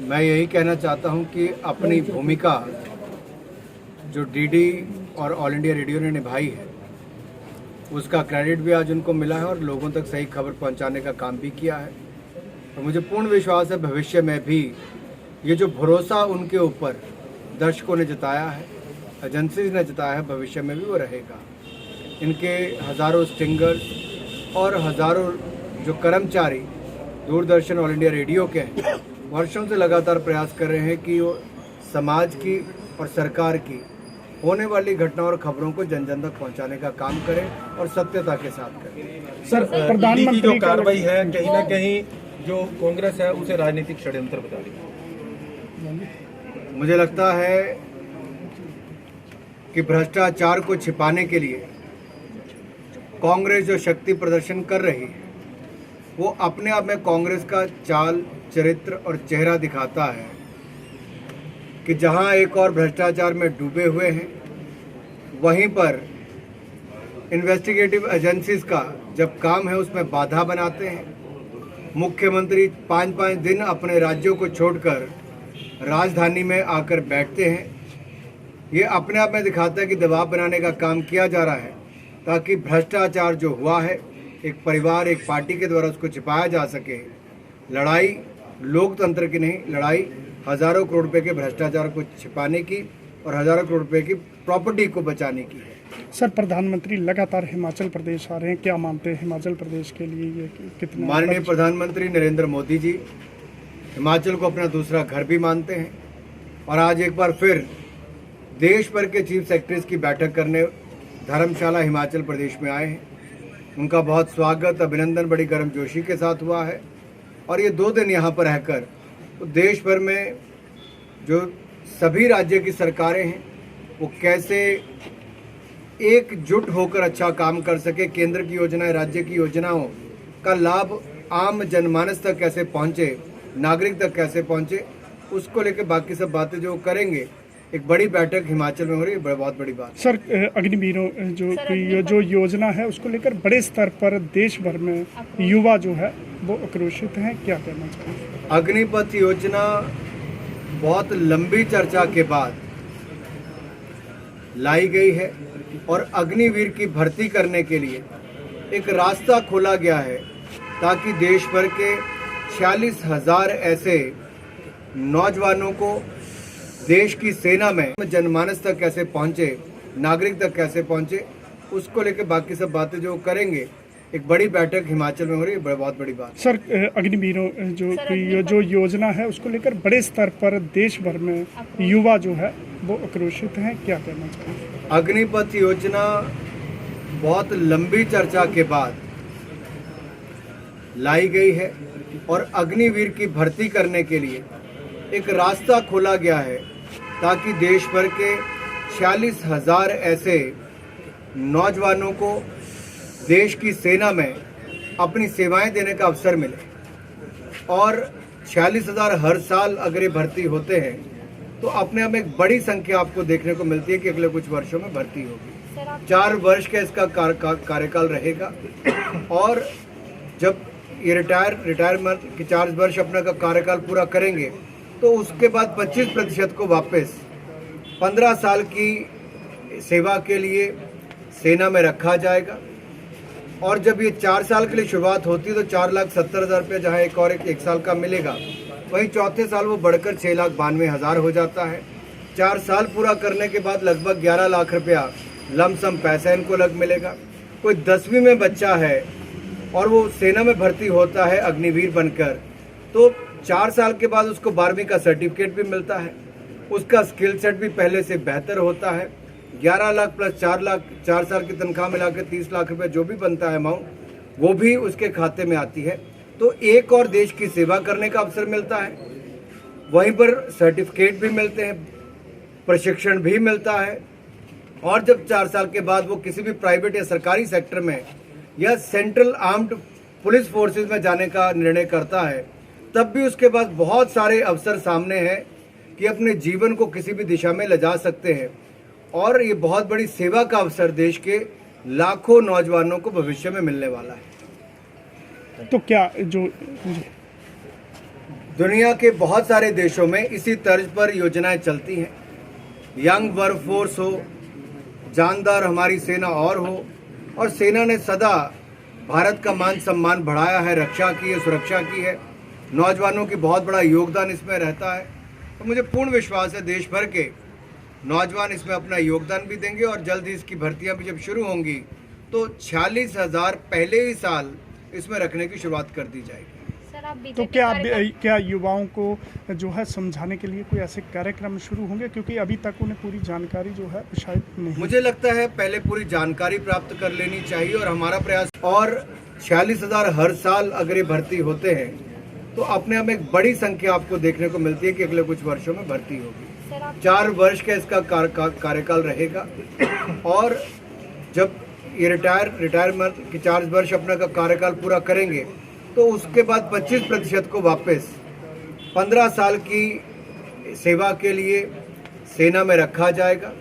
मैं यही कहना चाहता हूं कि अपनी भूमिका जो डीडी और ऑल इंडिया रेडियो ने निभाई है उसका क्रेडिट भी आज उनको मिला है और लोगों तक सही खबर पहुंचाने का काम भी किया है। तो मुझे पूर्ण विश्वास है भविष्य में भी ये जो भरोसा उनके ऊपर दर्शकों ने जताया है, एजेंसीज ने जताया है, भविष्य में भी वो रहेगा। इनके हज़ारों स्टिंगर्स और हज़ारों जो कर्मचारी दूरदर्शन ऑल इंडिया रेडियो के हैं, वर्षों से लगातार प्रयास कर रहे हैं कि वो समाज की और सरकार की होने वाली घटनाओं और खबरों को जन जन तक पहुंचाने का काम करें और सत्यता के साथ करें। सर, प्रधानमंत्री की जो कार्रवाई है कहीं ना कहीं जो कांग्रेस है उसे राजनीतिक षड्यंत्र बता रही है। मुझे लगता है कि भ्रष्टाचार को छिपाने के लिए कांग्रेस जो शक्ति प्रदर्शन कर रही है वो अपने आप में कांग्रेस का चाल, चरित्र और चेहरा दिखाता है कि जहां एक और भ्रष्टाचार में डूबे हुए हैं, वहीं पर इन्वेस्टिगेटिव एजेंसीज का जब काम है उसमें बाधा बनाते हैं। मुख्यमंत्री 5-5 दिन अपने राज्यों को छोड़कर राजधानी में आकर बैठते हैं। ये अपने आप में दिखाता है कि दबाव बनाने का काम किया जा रहा है ताकि भ्रष्टाचार जो हुआ है एक परिवार, एक पार्टी के द्वारा उसको छिपाया जा सके। लड़ाई लोकतंत्र की नहीं, लड़ाई हज़ारों करोड़ रुपए के भ्रष्टाचार को छिपाने की और हज़ारों करोड़ रुपए की प्रॉपर्टी को बचाने की है। सर, प्रधानमंत्री लगातार हिमाचल प्रदेश आ रहे हैं, क्या मानते हैं हिमाचल प्रदेश के लिए ये कितना? माननीय प्रधानमंत्री नरेंद्र मोदी जी हिमाचल को अपना दूसरा घर भी मानते हैं और आज एक बार फिर देश भर के चीफ सेक्रेटरीज की बैठक करने धर्मशाला हिमाचल प्रदेश में आए हैं। उनका बहुत स्वागत, अभिनंदन बड़ी गर्मजोशी के साथ हुआ है और ये 2 दिन यहाँ पर रहकर तो देश भर में जो सभी राज्य की सरकारें हैं वो कैसे एकजुट होकर अच्छा काम कर सके, केंद्र की योजनाएं, राज्य की योजनाओं का लाभ आम जनमानस तक कैसे पहुँचे, नागरिक तक कैसे पहुँचे, उसको लेकर बाकी सब बातें जो करेंगे। एक बड़ी बैठक हिमाचल में हो रही है, बहुत बड़ी बात। सर, अग्निवीरों जो योजना है उसको लेकर बड़े स्तर पर देश भर में युवा जो है वो आक्रोशित हैं, क्या कहना चाहिए? अग्निपथ योजना बहुत लंबी चर्चा के बाद लाई गई है और अग्निवीर की भर्ती करने के लिए एक रास्ता खोला गया है ताकि देश भर के 46,000 ऐसे नौजवानों को देश की सेना में जनमानस तक कैसे पहुंचे, नागरिक तक कैसे पहुंचे, उसको लेकर बाकी सब बातें जो करेंगे। एक बड़ी बैठक हिमाचल में हो रही है, बहुत बड़ी बात। सर, अग्निवीरों जो योजना है उसको लेकर बड़े स्तर पर देश भर में युवा जो है वो आक्रोशित हैं, क्या कहना चाहिए? अग्निपथ योजना बहुत लंबी चर्चा के बाद लाई गई है और अग्निवीर की भर्ती करने के लिए एक रास्ता खोला गया है ताकि देश भर के 46,000 ऐसे नौजवानों को देश की सेना में अपनी सेवाएं देने का अवसर मिले और 46,000 हर साल अगर ये भर्ती होते हैं तो अपने आप में एक बड़ी संख्या आपको देखने को मिलती है कि अगले कुछ वर्षों में भर्ती होगी। 4 वर्ष का इसका कार्यकाल रहेगा और जब ये रिटायरमेंट के 4 वर्ष अपना का कार्यकाल पूरा करेंगे तो उसके बाद 25% को वापस 15 साल की सेवा के लिए सेना में रखा जाएगा और जब ये 4 साल के लिए शुरुआत होती है तो 4,70,000 रुपये जहाँ एक साल का मिलेगा, वहीं चौथे साल वो बढ़कर 6,92,000 हो जाता है। 4 साल पूरा करने के बाद लगभग 11 लाख रुपया लमसम पैसा इनको मिलेगा। कोई 10वीं में बच्चा है और वो सेना में भर्ती होता है अग्निवीर बनकर, तो 4 साल के बाद उसको 12वीं का सर्टिफिकेट भी मिलता है, उसका स्किल सेट भी पहले से बेहतर होता है। 11 लाख प्लस 4 लाख, 4 साल की तनख्वाह मिलाकर 30 लाख रुपए जो भी बनता है अमाउंट, वो भी उसके खाते में आती है। तो एक और देश की सेवा करने का अवसर मिलता है, वहीं पर सर्टिफिकेट भी मिलते हैं, प्रशिक्षण भी मिलता है और जब 4 साल के बाद वो किसी भी प्राइवेट या सरकारी सेक्टर में या सेंट्रल आर्म्ड पुलिस फोर्सेस में जाने का निर्णय करता है, तब भी उसके पास बहुत सारे अवसर सामने हैं कि अपने जीवन को किसी भी दिशा में ले जा सकते हैं और ये बहुत बड़ी सेवा का अवसर देश के लाखों नौजवानों को भविष्य में मिलने वाला है। तो क्या जो दुनिया के बहुत सारे देशों में इसी तर्ज पर योजनाएं चलती हैं। यंग वर्कफोर्स हो, जानदार हमारी सेना और सेना ने सदा भारत का मान सम्मान बढ़ाया है, रक्षा की है, सुरक्षा की है। नौजवानों की बहुत बड़ा योगदान इसमें रहता है। तो मुझे पूर्ण विश्वास है देश भर के नौजवान इसमें अपना योगदान भी देंगे और जल्द ही इसकी भर्तियां भी जब शुरू होंगी तो 46,000 पहले ही साल इसमें रखने की शुरुआत कर दी जाएगी। सर, आप तो क्या युवाओं को जो है समझाने के लिए कोई ऐसे कार्यक्रम शुरू होंगे, क्योंकि अभी तक उन्हें पूरी जानकारी जो है शायद नहीं। मुझे लगता है पहले पूरी जानकारी प्राप्त कर लेनी चाहिए और हमारा प्रयास, और 46,000 हर साल अगर ये भर्ती होते हैं तो अपने आप एक बड़ी संख्या आपको देखने को मिलती है कि अगले कुछ वर्षों में भर्ती होगी। 4 वर्ष का इसका कार्यकाल रहेगा और जब ये रिटायरमेंट की 4 वर्ष अपना का कार्यकाल पूरा करेंगे तो उसके बाद 25% को वापस 15 साल की सेवा के लिए सेना में रखा जाएगा।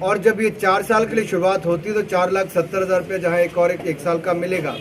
और जब ये 4 साल के लिए शुरुआत होती है तो 4,70,000 रुपये जहाँ एक साल का मिलेगा,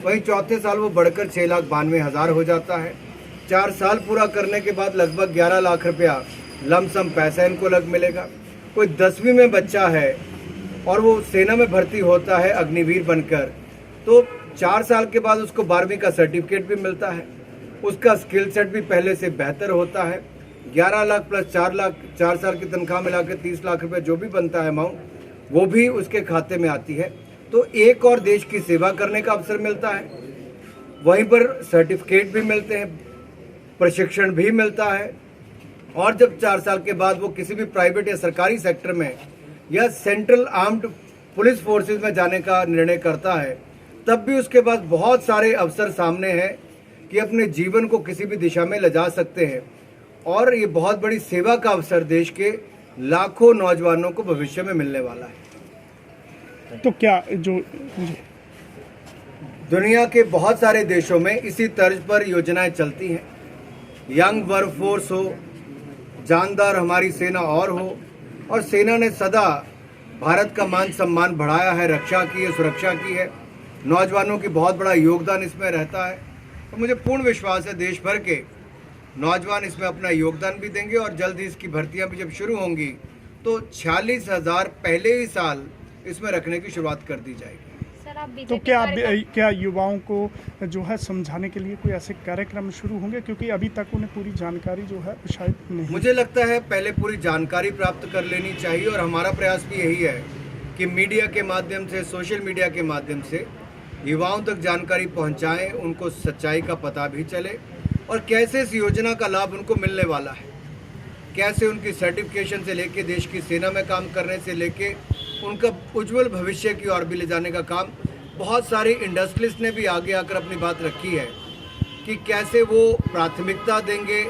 वहीं चौथे साल वो बढ़कर 6,92,000 हो जाता है। 4 साल पूरा करने के बाद लगभग 11 लाख रुपया लमसम पैसा इनको मिलेगा। कोई 10वीं में बच्चा है और वो सेना में भर्ती होता है अग्निवीर बनकर, तो 4 साल के बाद उसको 12वीं का सर्टिफिकेट भी मिलता है, उसका स्किल सेट भी पहले से बेहतर होता है। 11 लाख प्लस 4 लाख, 4 साल की तनख्वाह मिलाकर 30 लाख रुपए जो भी बनता है अमाउंट, वो भी उसके खाते में आती है। तो एक और देश की सेवा करने का अवसर मिलता है, वहीं पर सर्टिफिकेट भी मिलते हैं, प्रशिक्षण भी मिलता है। और जब 4 साल के बाद वो किसी भी प्राइवेट या सरकारी सेक्टर में या सेंट्रल आर्म्ड पुलिस फोर्सेस में जाने का निर्णय करता है, तब भी उसके पास बहुत सारे अवसर सामने हैं कि अपने जीवन को किसी भी दिशा में ले जा सकते हैं। और ये बहुत बड़ी सेवा का अवसर देश के लाखों नौजवानों को भविष्य में मिलने वाला है। तो क्या जो दुनिया के बहुत सारे देशों में इसी तर्ज पर योजनाएं चलती हैं। यंग वर्कफोर्स हो, जानदार हमारी सेना और सेना ने सदा भारत का मान सम्मान बढ़ाया है, रक्षा की है, सुरक्षा की है। नौजवानों की बहुत बड़ा योगदान इसमें रहता है। तो मुझे पूर्ण विश्वास है देश भर के नौजवान इसमें अपना योगदान भी देंगे और जल्द ही इसकी भर्तियां भी जब शुरू होंगी तो 46,000 पहले ही साल इसमें रखने की शुरुआत कर दी जाएगी। तो क्या युवाओं को जो है समझाने के लिए कोई ऐसे कार्यक्रम शुरू होंगे, क्योंकि अभी तक उन्हें पूरी जानकारी जो है शायद नहीं। मुझे लगता है पहले पूरी जानकारी प्राप्त कर लेनी चाहिए और हमारा प्रयास भी यही है कि मीडिया के माध्यम से, सोशल मीडिया के माध्यम से युवाओं तक जानकारी पहुंचाएं, उनको सच्चाई का पता भी चले और कैसे इस योजना का लाभ उनको मिलने वाला है, कैसे उनकी सर्टिफिकेशन से लेके देश की सेना में काम करने से लेके उनका उज्जवल भविष्य की ओर भी ले जाने का काम बहुत सारे इंडस्ट्रियलिस्ट ने भी आगे आकर अपनी बात रखी है कि कैसे वो प्राथमिकता देंगे।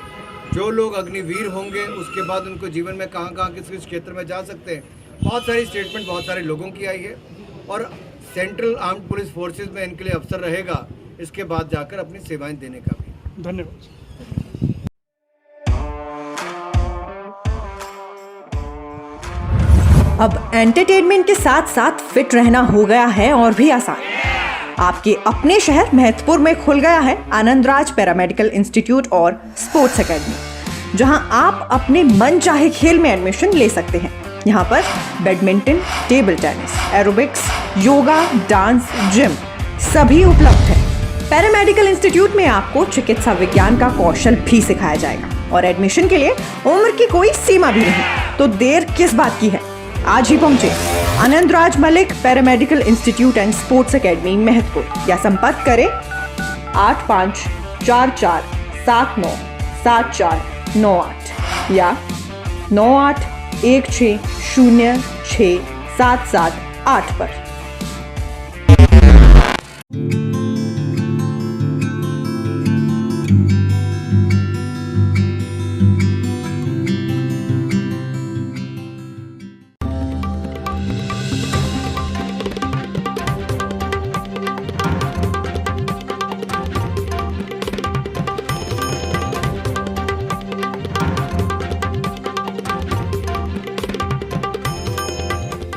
जो लोग अग्निवीर होंगे उसके बाद उनको जीवन में कहाँ किस किस क्षेत्र में जा सकते हैं। बहुत सारी स्टेटमेंट बहुत सारे लोगों की आई है और सेंट्रल आर्म्ड पुलिस फोर्सेस में इनके लिए अवसर रहेगा इसके बाद जाकर अपनी सेवाएं देने का भी। धन्यवाद। अब एंटरटेनमेंट के साथ साथ फिट रहना हो गया है और भी आसान। आपके अपने शहर महतपुर में खुल गया है आनंदराज पैरामेडिकल इंस्टीट्यूट और स्पोर्ट्स एकेडमी, जहां आप अपने मन चाहे खेल में एडमिशन ले सकते हैं। यहाँ पर badminton, table tennis, aerobics, yoga, dance, gym सभी उपलब्ध है। पैरामेडिकल इंस्टीट्यूट में आपको चिकित्सा विज्ञान का कौशल भी सिखाया जाएगा और एडमिशन के लिए उम्र की कोई सीमा भी नहीं। तो देर किस बात की है, आज ही पहुंचे Anandraj Malik paramedical institute and sports academy Mahatpur या संपर्क करें 8544797498 या 9816067778 पर।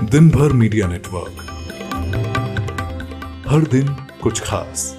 दिन भर मीडिया नेटवर्क, हर दिन कुछ खास।